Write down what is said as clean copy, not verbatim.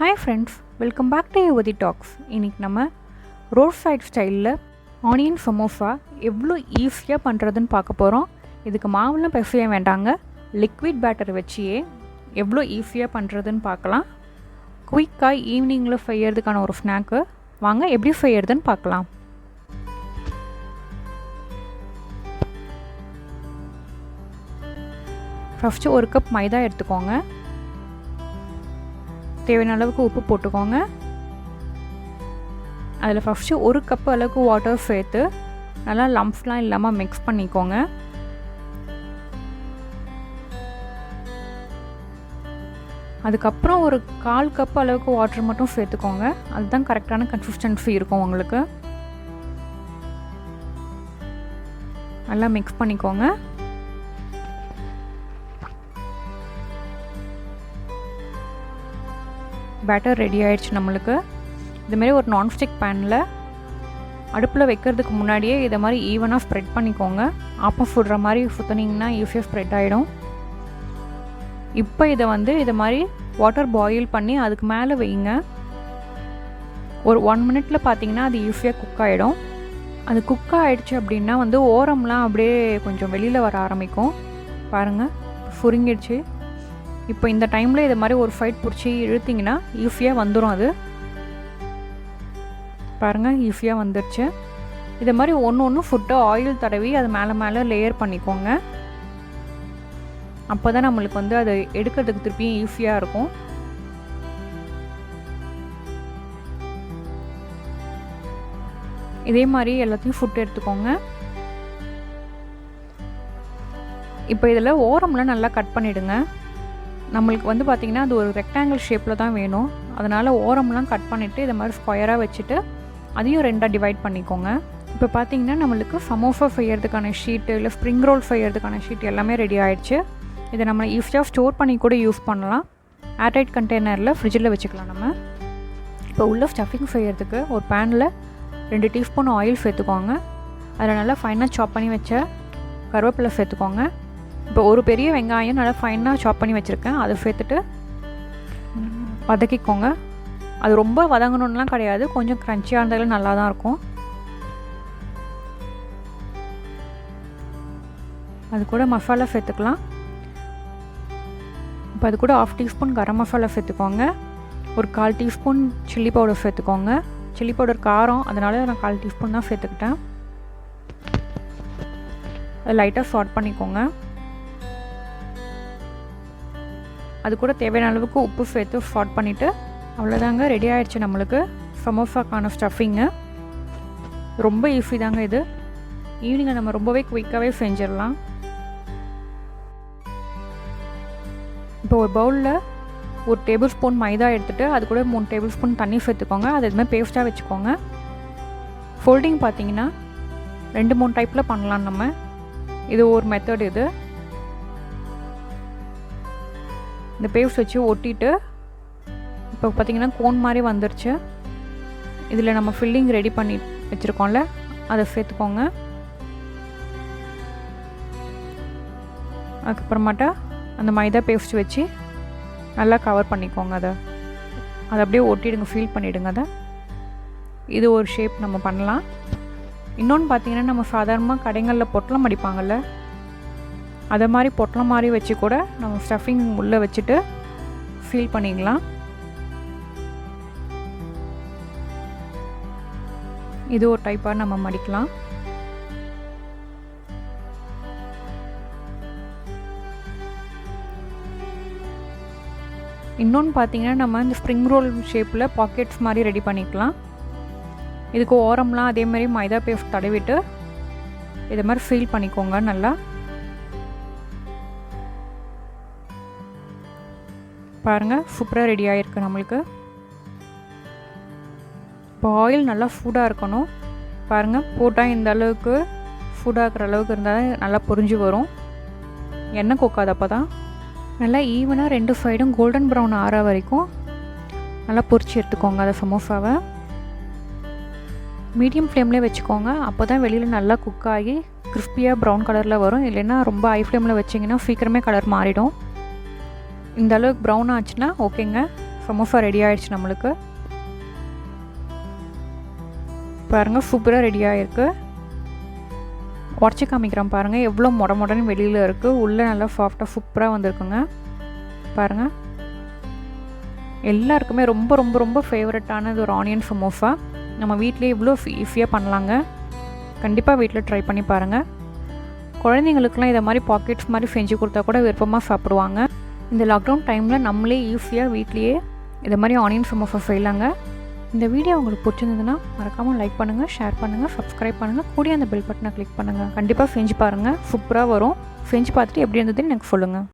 Hi friends, welcome back to Yuvathi Talks. இன்னைக்கு நம்ம road side ஸ்டைலில் ஆனியன் சமோசா எவ்வளோ ஈஸியாக பண்ணுறதுன்னு பார்க்க போகிறோம். இதுக்கு மாவுலாம் பிசைய வேண்டாங்க, லிக்விட் பேட்டர் வச்சியே எவ்வளோ ஈஸியாக பண்ணுறதுன்னு பார்க்கலாம். குயிக்காக ஈவினிங்கில் செய்யறதுக்கான ஒரு ஸ்நாக்கு. வாங்க எப்படி செய்யறதுன்னு பார்க்கலாம். ஃபஸ்ட்டு ஒரு கப் மைதா எடுத்துக்கோங்க. தேவையான அளவுக்கு உப்பு போட்டுக்கோங்க. அதில் ஃபஸ்ட்டு ஒரு கப் அளவுக்கு வாட்டர் சேர்த்து நல்லா லம்ப்ஸ்லாம் இல்லாமல் மிக்ஸ் பண்ணிக்கோங்க. அதுக்கப்புறம் ஒரு 1/4 கப் அளவுக்கு வாட்டர் மட்டும் சேர்த்துக்கோங்க. அதுதான் கரெக்டான கன்சிஸ்டன்சி இருக்கும் உங்களுக்கு. நல்லா மிக்ஸ் பண்ணிக்கோங்க. பேட்டர் ரெடி ஆகிடுச்சு நம்மளுக்கு. இதுமாரி ஒரு நான்ஸ்டிக் பேனில் அடுப்பில் வைக்கிறதுக்கு முன்னாடியே இதை மாதிரி ஈவனாக ஸ்ப்ரெட் பண்ணிக்கோங்க. ஆப்பம் சுடுற மாதிரி சுற்றினீங்கன்னா ஈஸியாக ஸ்ப்ரெட் ஆகிடும். இப்போ இதை மாதிரி வாட்டர் பாயில் பண்ணி அதுக்கு மேலே வைங்க. ஒரு 1 மினிட்டில் பார்த்தீங்கன்னா அது ஈஸியாக குக் ஆகிடும். அது குக் ஆகிடுச்சு அப்படின்னா ஓரம்லாம் அப்படியே கொஞ்சம் வெளியில் வர ஆரம்பிக்கும். பாருங்கள், சுருங்கிடுச்சு. இப்போ இந்த டைமில் இதை மாதிரி ஒரு ஃபைட் பிடிச்சி இழுத்திங்கன்னா ஈஸியாக வந்துடும். அது பாருங்கள், ஈஸியாக வந்துடுச்சு. இதை மாதிரி ஒன்று ஃபுட்டை ஆயில் தடவி அது மேலே லேயர் பண்ணிக்கோங்க. அப்போ தான் நம்மளுக்கு அதை எடுக்கிறதுக்கு திருப்பியும் ஈஸியாக இருக்கும். இதே மாதிரி எல்லாத்தையும் ஃபுட் எடுத்துக்கோங்க. இப்போ இதில் ஓரம்லாம் நல்லா கட் பண்ணிவிடுங்க. நம்மளுக்கு பார்த்திங்கன்னா அது ஒரு ரெக்டாங்கிள் ஷேப்பில் தான் வேணும். அதனால் ஓரம்லாம் கட் பண்ணிவிட்டு இதை மாதிரி ஸ்கொயராக வச்சுட்டு அதையும் 2ஆக டிவைட் பண்ணிக்கோங்க. இப்போ பார்த்திங்கன்னா நம்மளுக்கு சமோசா செய்யறதுக்கான ஷீட்டு இல்லை ஸ்ப்ரிங் ரோல் செய்யறதுக்கான ஷீட் எல்லாமே ரெடி ஆகிடுச்சு. இதை நம்ம ஈஸியாக ஸ்டோர் பண்ணி கூட யூஸ் பண்ணலாம். ஏர்டைட் கண்டெய்னரில் ஃப்ரிட்ஜில் வச்சுக்கலாம். நம்ம இப்போ உள்ள ஸ்டஃபிங் செய்யறதுக்கு ஒரு பேனில் 2 டீஸ்பூன் ஆயில் சேர்த்துக்கோங்க. அதில் நல்லா ஃபைனாக சாப் பண்ணி வச்ச கருவேப்பிலை சேர்த்துக்கோங்க. இப்போ ஒரு பெரிய வெங்காயம் நல்லா ஃபைனாக சாப் பண்ணி வச்சுருக்கேன், அதை சேர்த்துட்டு வதக்கிக்கோங்க. அது ரொம்ப வதங்கணுன்னெலாம் கிடையாது, கொஞ்சம் க்ரன்ச்சியாக இருந்தாலும் நல்லா தான் இருக்கும். அது கூட மசாலா சேர்த்துக்கலாம். இப்போ அது கூட 1/2 டீஸ்பூன் கரம் மசாலா சேர்த்துக்கோங்க. ஒரு 1/4 டீஸ்பூன் சில்லி பவுடர் சேர்த்துக்கோங்க. சில்லி பவுடர் காரம், அதனால் நான் 1/4 டீஸ்பூன் தான் சேர்த்துக்கிட்டேன். அது லைட்டாக சாட் பண்ணிக்கோங்க. அது கூட தேவையான அளவுக்கு உப்பு சேர்த்து சாட் பண்ணிவிட்டு அவ்வளோதாங்க, ரெடி ஆகிடுச்சு நம்மளுக்கு சமோசாக்கான ஸ்டஃபிங்கு. ரொம்ப ஈஸி தாங்க இது. ஈவினிங்கை நம்ம ரொம்பவே குயிக்காகவே செஞ்சிடலாம். இப்போ ஒரு பவுலில் 1 டேபிள் ஸ்பூன் மைதா எடுத்துகிட்டு அது கூட 3 டேபிள் ஸ்பூன் தண்ணி சேர்த்துக்கோங்க. அது எதுவுமே பேஸ்ட்டாக வச்சுக்கோங்க. ஃபோல்டிங் பார்த்தீங்கன்னா 2-3 டைப்பில் பண்ணலாம் நம்ம. இது ஒரு மெத்தட். இது இந்த பேஸ்ட் வச்சு ஒட்டிட்டு இப்போ பார்த்திங்கன்னா கோன் மாதிரி வந்துருச்சு. இதில் நம்ம ஃபில்லிங் ரெடி பண்ணி வச்சுருக்கோம்ல, அதை சேர்த்துக்கோங்க. அதுக்கப்புறமாட்டா அந்த மைதா பேஸ்ட் வச்சு நல்லா கவர் பண்ணிக்கோங்க. அதை அப்படியே ஒட்டிடுங்க, ஃபீல் பண்ணிவிடுங்க அதை. இது ஒரு ஷேப் நம்ம பண்ணலாம். இன்னொன்று பார்த்திங்கன்னா நம்ம சாதாரணமாக கடைகளில் பொட்டலம் அடிப்பாங்கள்ல, அதை மாதிரி பொட்டலம் மாதிரி வச்சு கூட நம்ம ஸ்டஃபிங் உள்ளே வச்சுட்டு ஃபீல் பண்ணிக்கலாம். இது ஒரு டைப்பாக நம்ம மடிக்கலாம். இன்னொன்று பார்த்திங்கன்னா நம்ம இந்த ஸ்ப்ரிங் ரோல் ஷேப்பில் பாக்கெட்ஸ் மாதிரி ரெடி பண்ணிக்கலாம். இதுக்கு ஓரம்லாம் அதே மாதிரி மைதா பேஸ்ட் தடவிட்டு இதை மாதிரி ஃபீல் பண்ணிக்கோங்க நல்லா. பாருங்கள், சூப்பராக ரெடி ஆகிருக்கு நம்மளுக்கு. இப்போ ஆயில் நல்லா சூடாக இருக்கணும். பாருங்கள், போட்டால் இந்த அளவுக்கு சூடாகிற அளவுக்கு இருந்தால் நல்லா பொரிஞ்சு வரும். எண்ணெய் கொக்காது. அப்போ தான் நல்லா ஈவனாக 2 சைடும் கோல்டன் ப்ரௌன் ஆற வரைக்கும் நல்லா பொரிச்சு எடுத்துக்கோங்க அதை சமோசாவை. மீடியம் ஃப்ளேம்லேயே வச்சுக்கோங்க. அப்போ தான் வெளியில் நல்லா குக் ஆகி கிறிஸ்பியாக ப்ரௌன் கலரில் வரும். இல்லைன்னா ரொம்ப ஹை ஃப்ளேமில் வச்சிங்கன்னா சீக்கிரமே கலர் மாறிடும். இந்த அளவுக்கு ப்ரௌன் ஆச்சுன்னா ஓகேங்க, சமோசா ரெடி ஆயிடுச்சு நம்மளுக்கு. பாருங்கள் சூப்பராக ரெடி ஆகிருக்கு. உடச்சி காமிக்கிறேன் பாருங்கள், எவ்வளோ மொடன்னு வெளியில் இருக்குது, உள்ளே நல்லா சாஃப்டாக சூப்பராக வந்திருக்குங்க. பாருங்கள், எல்லாருக்குமே ரொம்ப ரொம்ப ரொம்ப ஃபேவரட்டானது ஒரு ஆனியன் சமோசா. நம்ம வீட்டிலே இவ்வளோ ஈஸியாக பண்ணலாங்க. கண்டிப்பாக வீட்டில் ட்ரை பண்ணி பாருங்கள். குழந்தைங்களுக்குலாம் இதை மாதிரி பாக்கெட்ஸ் மாதிரி செஞ்சு கொடுத்தா கூட விருப்பமாக சாப்பிடுவாங்க. இந்த லாக்டவுன் டைமில் நம்மளே ஈஸியாக வீட்லேயே இதை மாதிரி ஆனியன் சமோசா செய்யலாங்க. இந்த வீடியோ உங்களுக்கு பிடிச்சிருந்ததுன்னா மறக்காமல் லைக் பண்ணுங்கள், ஷேர் பண்ணுங்கள், சப்ஸ்கிரைப் பண்ணுங்கள், கூடிய அந்த பெல் பட்டனை கிளிக் பண்ணுங்கள். கண்டிப்பாக செஞ்சு பாருங்கள், சூப்பராக வரும். செஞ்சு பார்த்துட்டு எப்படி இருந்ததுன்னு எனக்கு சொல்லுங்கள்.